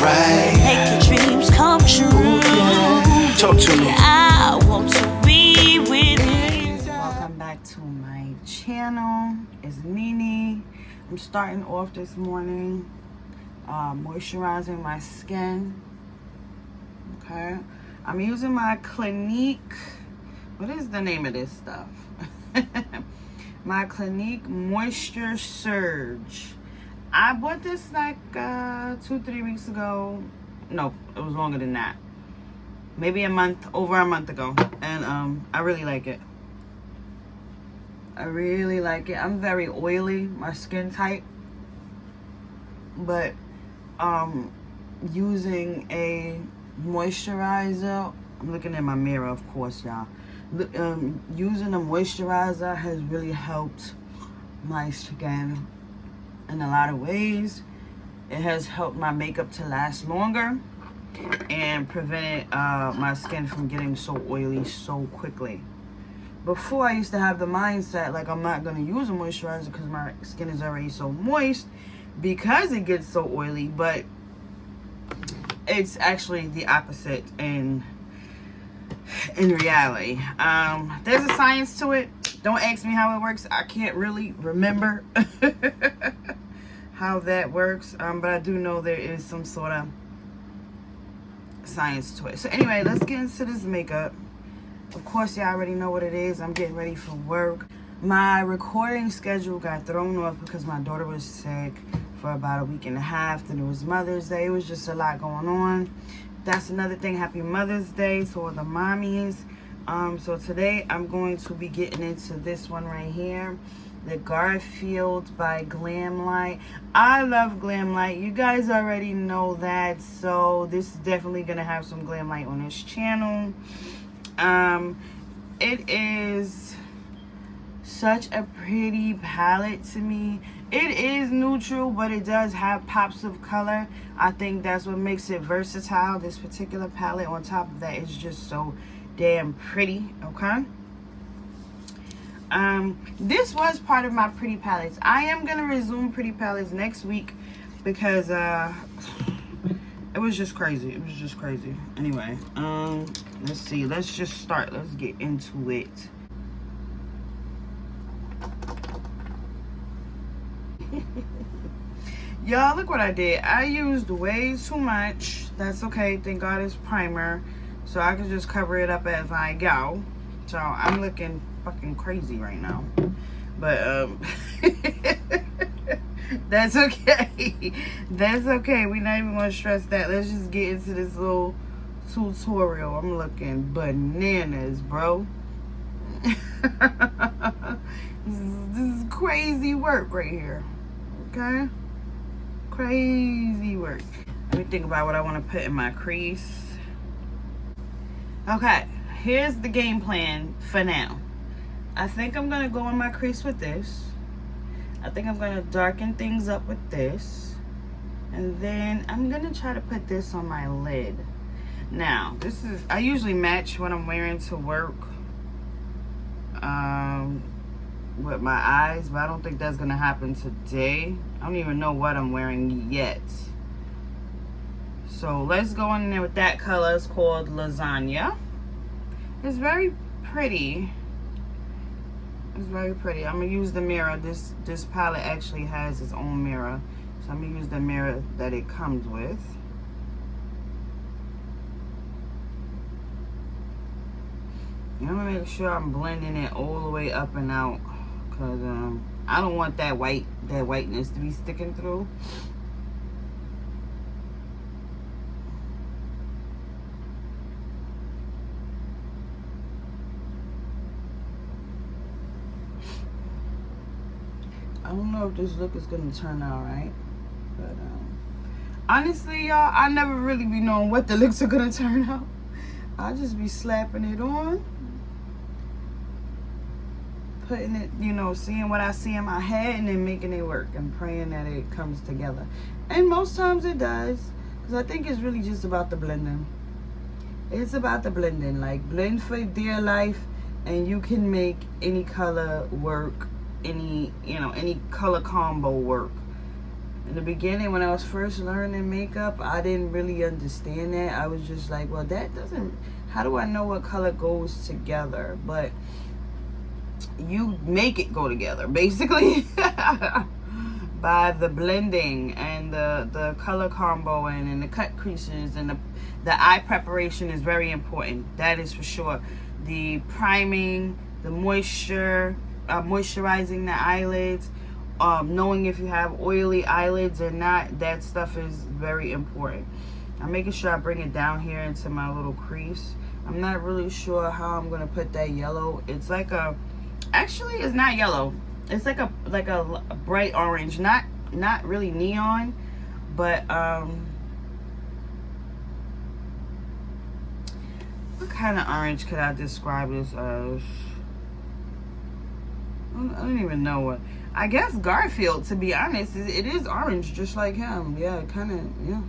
right. Make your dreams come true. Talk to me. I want to be with you. Welcome back to my channel. It's Nene. I'm starting off this morning moisturizing my skin. Okay, I'm using my Clinique. What is the name of this stuff? My Clinique Moisture Surge. I bought this like 2-3 weeks ago. No, it was longer than that. Maybe over a month ago. And I really like it. I really like it. I'm very oily, my skin type. But using a moisturizer, I'm looking in my mirror, of course, y'all. Using a moisturizer has really helped my skin in a lot of ways. It has helped my makeup to last longer and prevented my skin from getting so oily so quickly. Before, I used to have the mindset like I'm not going to use a moisturizer because my skin is already so moist because it gets so oily, but it's actually the opposite in reality. There's a science to it. Don't ask me how it works. I can't really remember how that works, but I do know there is some sort of science to it. So anyway, let's get into this makeup. Of course, y'all already know what it is. I'm getting ready for work. My recording schedule got thrown off because my daughter was sick for about a week and a half. Then it was Mother's Day. It was just a lot going on. That's another thing. Happy Mother's Day to all the mommies. So today I'm going to be getting into this one right here, the Garfield by Glamlite. I love Glamlite. You guys already know that. So this is definitely gonna have some Glamlite on this channel. It is such a pretty palette to me. It is neutral, but it does have pops of color. I think that's what makes it versatile. This particular palette, on top of that, is just so damn pretty. Okay. This was part of my pretty palettes. I am gonna resume pretty palettes next week because it was just crazy. It was just crazy. Anyway, let's see. Let's just start. Let's get into it. Y'all, look what I did. I used way too much. That's okay. Thank God it's primer, so I can just cover it up as I go. So I'm looking fucking crazy right now, but that's okay. That's okay. We're not even gonna stress that. Let's just get into this little tutorial. I'm looking bananas, bro. This is crazy work right here. Okay, crazy work. Let me think about what I want to put in my crease. Okay, here's the game plan for now. I think I'm gonna go in my crease with this. I think I'm gonna darken things up with this, and then I'm gonna try to put this on my lid. Now, this is, I usually match what I'm wearing to work with my eyes, but I don't think that's gonna happen today. I don't even know what I'm wearing yet. So let's go in there with that color. It's called Lasagna. It's very pretty. It's very pretty. I'm gonna use the mirror. This palette actually has its own mirror, so I'm gonna use the mirror that it comes with. And I'm gonna make sure I'm blending it all the way up and out, cause I don't want that whiteness to be sticking through. I don't know if this look is gonna turn out right, but honestly, y'all, I never really be knowing what the looks are gonna turn out. I just be slapping it on, putting it, you know, seeing what I see in my head and then making it work and praying that it comes together. And most times it does, because I think it's really just about the blending. It's about the blending. Like, blend for dear life, and you can make any color work, any color combo work. In the beginning, when I was first learning makeup, I didn't really understand that. I was just like, well, that doesn't, how do I know what color goes together? But you make it go together, basically, by the blending and the color comboing and the cut creases, and the eye preparation is very important. That is for sure. The priming, the moisture, moisturizing the eyelids, knowing if you have oily eyelids or not, that stuff is very important. I'm making sure I bring it down here into my little crease. I'm not really sure how I'm gonna put that yellow. It's like a, actually it's not yellow. It's like a bright orange, not really neon, but what kind of orange could I describe this as? I don't even know what. I guess Garfield, to be honest, it is orange, just like him. Yeah, kind of, yeah.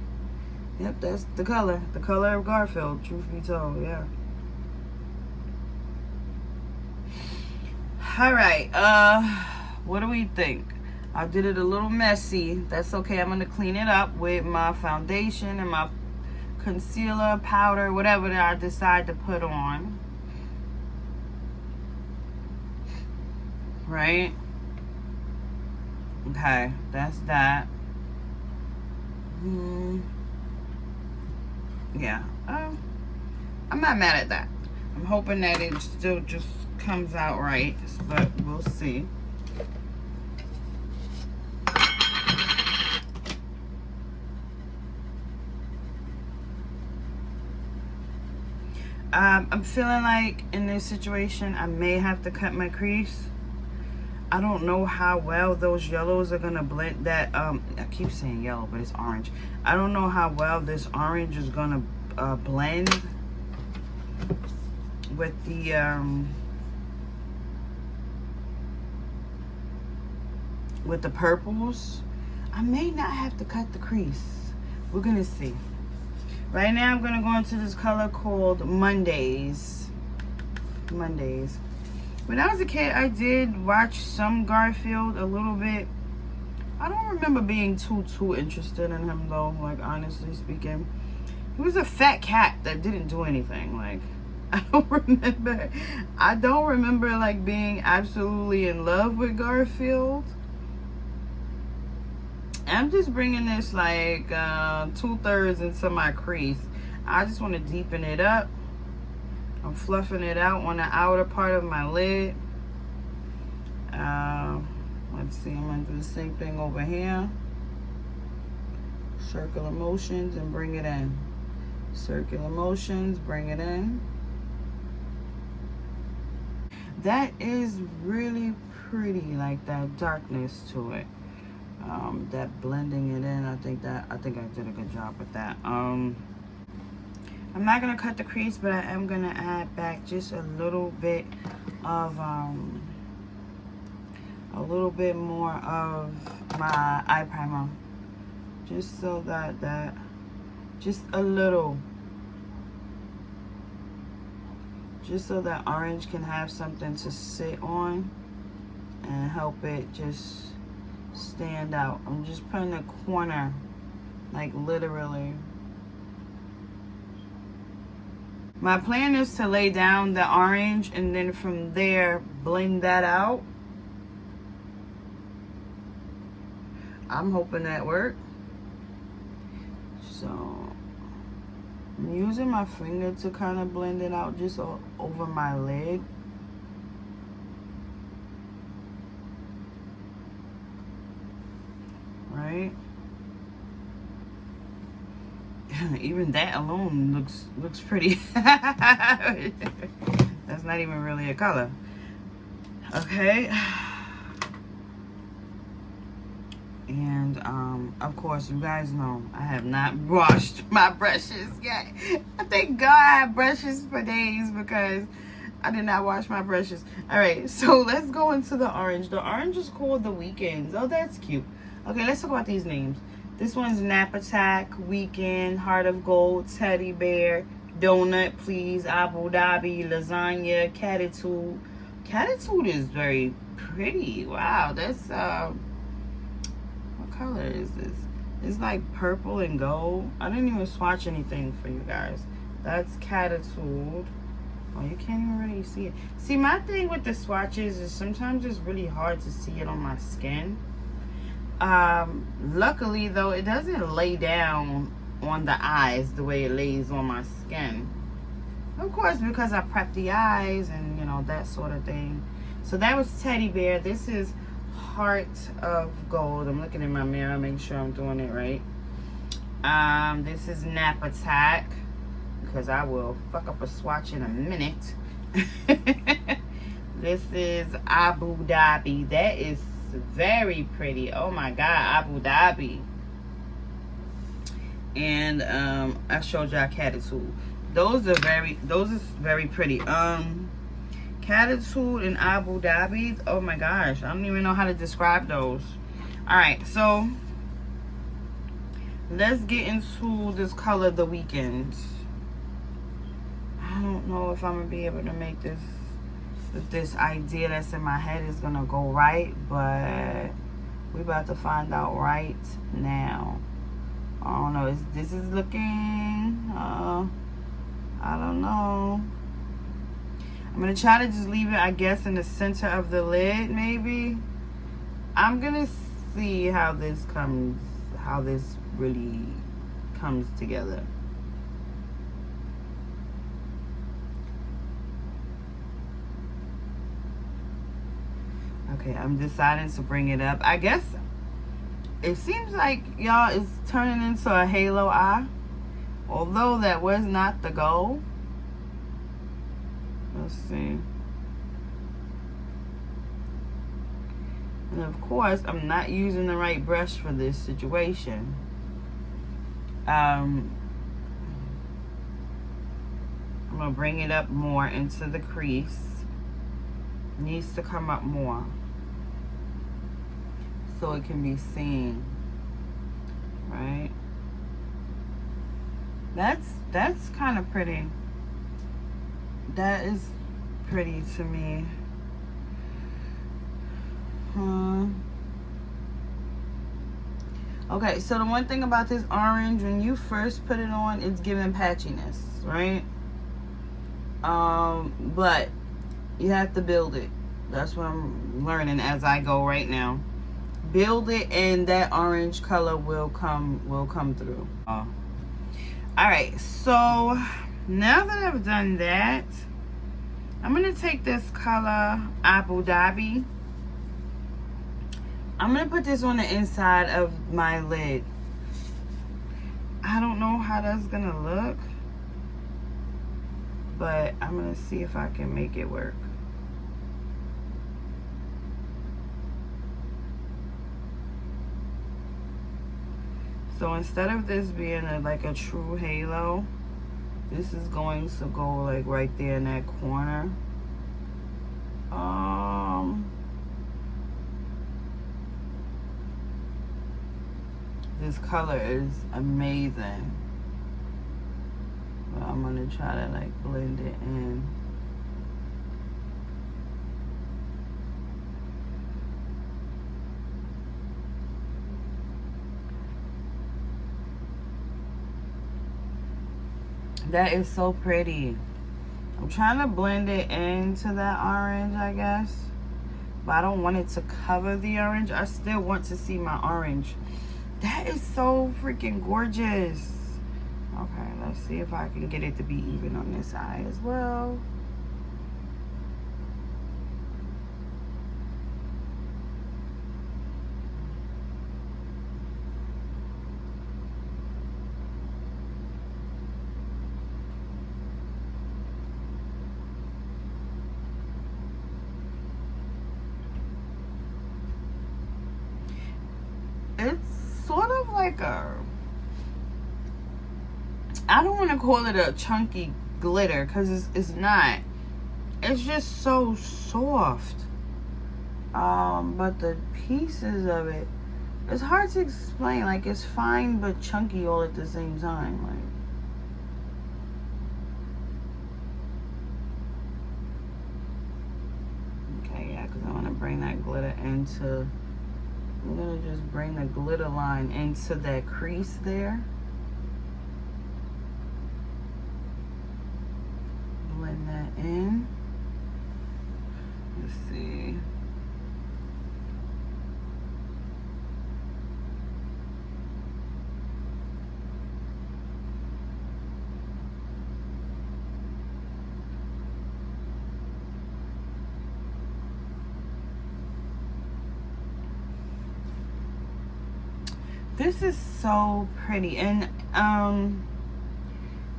Yep, that's the color. The color of Garfield, truth be told, yeah. Alright, what do we think? I did it a little messy. That's okay. I'm going to clean it up with my foundation and my concealer, powder, whatever that I decide to put on. Right? Okay, that's that. Yeah, I'm not mad at that. I'm hoping that it still just comes out right, but we'll see. I'm feeling like in this situation I may have to cut my crease. I don't know how well those yellows are gonna blend. That I keep saying yellow, but it's orange. I don't know how well this orange is gonna blend with the purples. I may not have to cut the crease. We're gonna see. Right now I'm gonna go into this color called Mondays. When I was a kid, I did watch some Garfield a little bit. I don't remember being too interested in him though, like honestly speaking. He was a fat cat that didn't do anything. Like, I don't remember like being absolutely in love with Garfield. I'm just bringing this like 2/3 into my crease. I just want to deepen it up. I'm fluffing it out on the outer part of my lid. Let's see, I'm going to do the same thing over here. Circular motions and bring it in. Circular motions, bring it in. That is really pretty, like that darkness to it. That blending it in, I think I did a good job with that. I'm not gonna cut the crease, but I am gonna add back just a little bit of a little bit more of my eye primer, just so that just a little, just so that orange can have something to sit on and help it just stand out. I'm just putting a corner, like literally. My plan is to lay down the orange and then from there blend that out. I'm hoping that works. So I'm using my finger to kind of blend it out just over my lid. Right? Even that alone looks pretty. That's not even really a color. Okay. And of course, you guys know I have not washed my brushes yet. I thank God I have brushes for days because I did not wash my brushes. All right, so let's go into the orange. The orange is called the Weekends. Oh, that's cute. Okay, let's talk about these names. This one's Nap Attack, Weekend, Heart of Gold, Teddy Bear, Donut Please, Abu Dhabi, Lasagna, color is this? It's like purple and gold. I didn't even swatch anything for you guys. That's Catitude. Oh, you can't even really see it. See, my thing with the swatches is sometimes it's really hard to see it on my skin. Luckily though, it doesn't lay down on the eyes the way it lays on my skin. Of course, because I prep the eyes and, you know, that sort of thing. So that was Teddy Bear. This is Heart of Gold. I'm looking in my mirror, make sure I'm doing it right. This is Nap Attack, because I will fuck up a swatch in a minute. This is Abu Dhabi. That is very pretty. Oh my god, Abu Dhabi. And I showed y'all Catitude. Those is very pretty. Catitude and Abu Dhabi. Oh my gosh, I don't even know how to describe those. Alright, so let's get into this color, The Weeknd. I don't know if I'm gonna be able to make this, if this idea that's in my head is gonna go right, but we're about to find out right now. I don't know. This is looking, I don't know. I'm gonna try to just leave it, I guess, in the center of the lid, maybe. I'm gonna see how this really comes together. Okay, I'm deciding to bring it up. I guess it seems like y'all is turning into a halo eye, although that was not the goal. Let's see. And of course, I'm not using the right brush for this situation. I'm gonna bring it up more into the crease. Needs to come up more so it can be seen, right? That's kind of pretty. That is pretty to me. Okay, so the one thing about this orange, when you first put it on, it's giving patchiness, right? But you have to build it. That's what I'm learning as I go right now. Build it, and that orange color will come through. All right, so now that I've done that, I'm gonna take this color Abu Dhabi. I'm gonna put this on the inside of my lid. I don't know how that's gonna look, but I'm gonna see if I can make it work. So instead of this being like a true halo, this is going to go like right there in that corner. This color is amazing. But I'm gonna try to like blend it in. That is so pretty. I'm trying to blend it into that orange, I guess. But I don't want it to cover the orange. I still want to see my orange. That is so freaking gorgeous. Okay, let's see if I can get it to be even on this eye as well. It's sort of like a, I don't want to call it a chunky glitter, because it's not. It's just so soft. But the pieces of it, it's hard to explain. Like, it's fine but chunky all at the same time. Like, okay, yeah, because I want to bring that glitter into I'm gonna just bring the glitter line into that crease there. Blend that in. Let's see. This is so pretty, and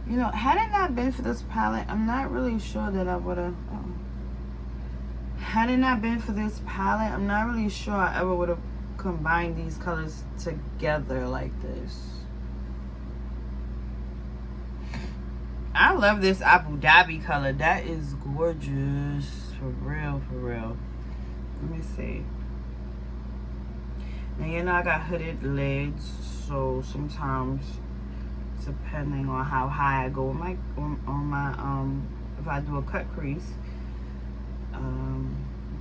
you know, had it not been for this palette, I'm not really sure that I would have. Had it not been for this palette, I'm not really sure I ever would have combined these colors together like this. I love this Abu Dhabi color. That is gorgeous, for real, for real. Let me see. Now, you know, I got hooded lids, so sometimes, depending on how high I go on my if I do a cut crease,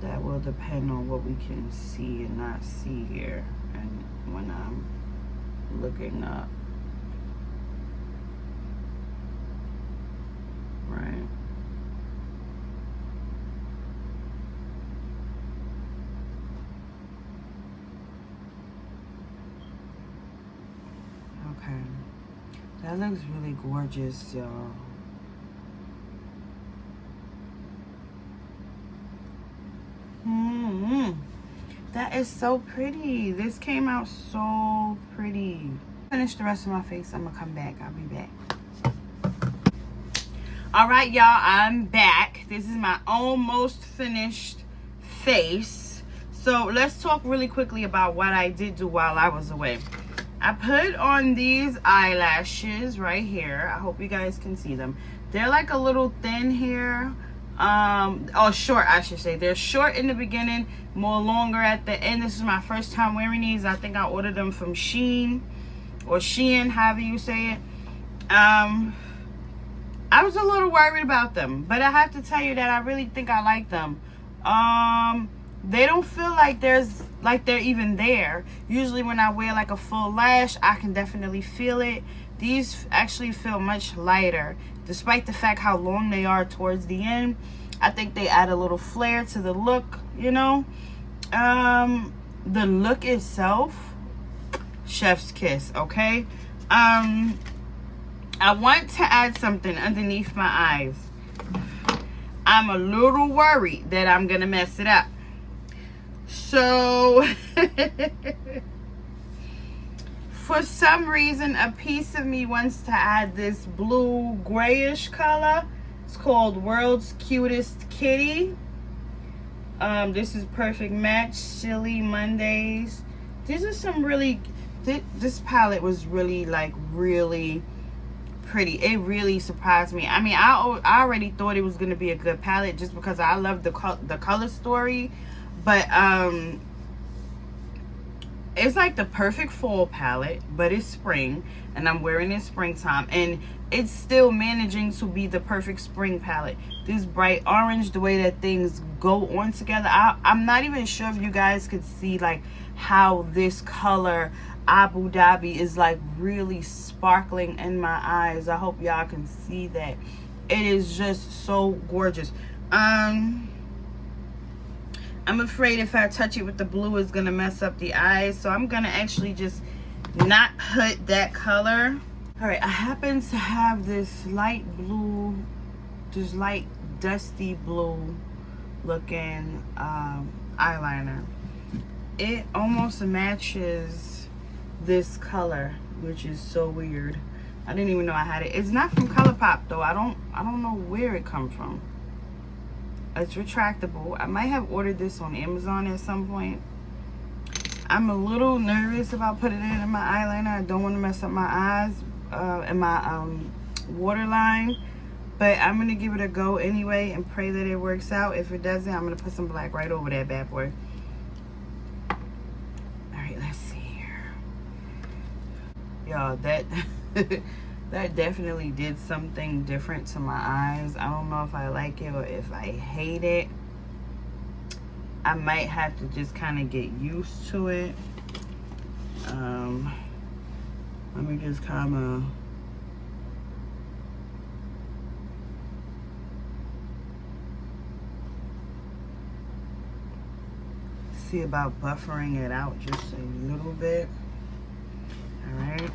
that will depend on what we can see and not see here, and when I'm looking up, right? Okay, that looks really gorgeous, y'all. That is so pretty. This came out so pretty. Finish the rest of my face. I'm gonna come back. I'll be back. All right, y'all, I'm back. This is my almost finished face. So let's talk really quickly about what I did do while I was away. I put on these eyelashes right here. I hope you guys can see them. They're like a little thin here. Short, I should say. They're short in the beginning, more longer at the end. This is my first time wearing these. I think I ordered them from Shein, or Shein, however you say it. I was a little worried about them, but I have to tell you that I really think I like them. They don't feel like they're even there. Usually when I wear like a full lash, I can definitely feel it. These actually feel much lighter, despite the fact how long they are towards the end. I think they add a little flair to the look, you know. The look itself, chef's kiss, okay? I want to add something underneath my eyes. I'm a little worried that I'm gonna mess it up. So for some reason, a piece of me wants to add this blue grayish color. It's called World's Cutest Kitty. This is Perfect Match, Silly Mondays. These are some really, this palette was really, like, really pretty. It really surprised me. I mean, I already thought it was going to be a good palette just because I love the color story. But, it's like the perfect fall palette, but it's spring, and I'm wearing it springtime, and it's still managing to be the perfect spring palette. This bright orange, the way that things go on together, I'm not even sure if you guys could see like how this color Abu Dhabi is like really sparkling in my eyes. I hope y'all can see that. It is just so gorgeous. I'm afraid if I touch it with the blue, it's going to mess up the eyes. So I'm going to actually just not put that color. All right, I happen to have this light blue, this light dusty blue looking eyeliner. It almost matches this color, which is so weird. I didn't even know I had it. It's not from ColourPop though. I don't know where it comes from. It's retractable. I might have ordered this on Amazon at some point. I'm a little nervous about putting it in my eyeliner. I don't want to mess up my eyes and my waterline. But I'm going to give it a go anyway and pray that it works out. If it doesn't, I'm going to put some black right over that bad boy. Alright, let's see here. Y'all, that... that definitely did something different to my eyes. I don't know if I like it or if I hate it. I might have to just kind of get used to it. Let me just kind of see about buffering it out just a little bit. All right.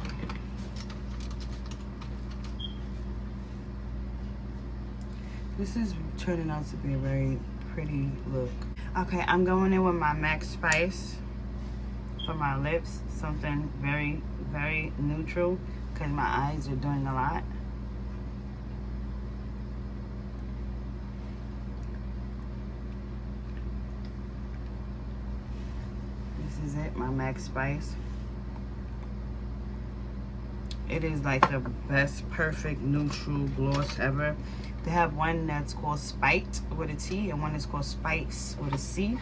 This is turning out to be a very pretty look. Okay, I'm going in with my MAC Spice for my lips. Something very, very neutral because my eyes are doing a lot. This is it, my MAC Spice. It is like the best perfect neutral gloss ever. They have one that's called Spite with a T and one that's called Spice with a C.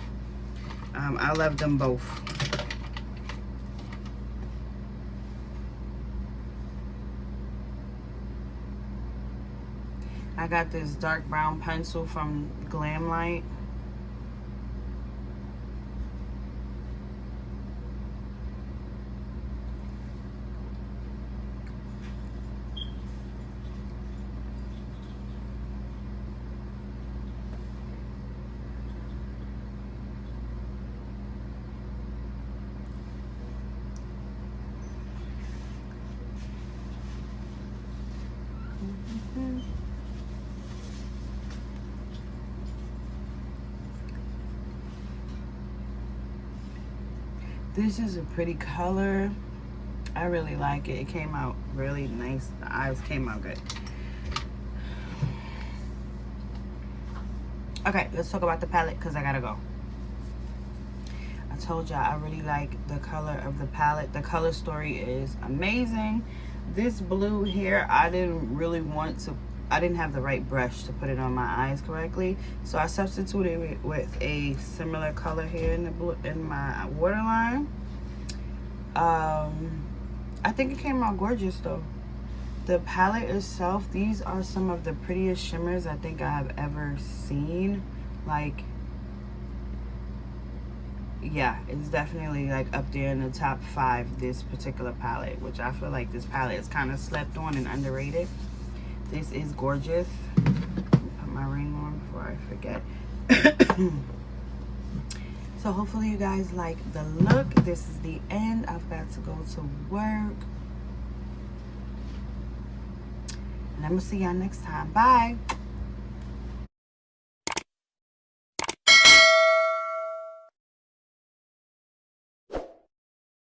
I love them both. I got this dark brown pencil from Glamlite. This is a pretty color. I really like it. It came out really nice. The eyes came out good. Okay, let's talk about the palette because I gotta go. I told y'all I really like the color of the palette. The color story is amazing. This blue here, I didn't have the right brush to put it on my eyes correctly, so I substituted it with a similar color here in the blue in my waterline. I think it came out gorgeous though. The palette itself, these are some of the prettiest shimmers I think I have ever seen. Like, yeah, it's definitely like up there in the top 5, this particular palette, which I feel like this palette is kind of slept on and underrated. This is gorgeous. Put my ring on before I forget. So hopefully you guys like the look. This is the end. I've got to go to work. And I'm gonna see y'all next time. Bye.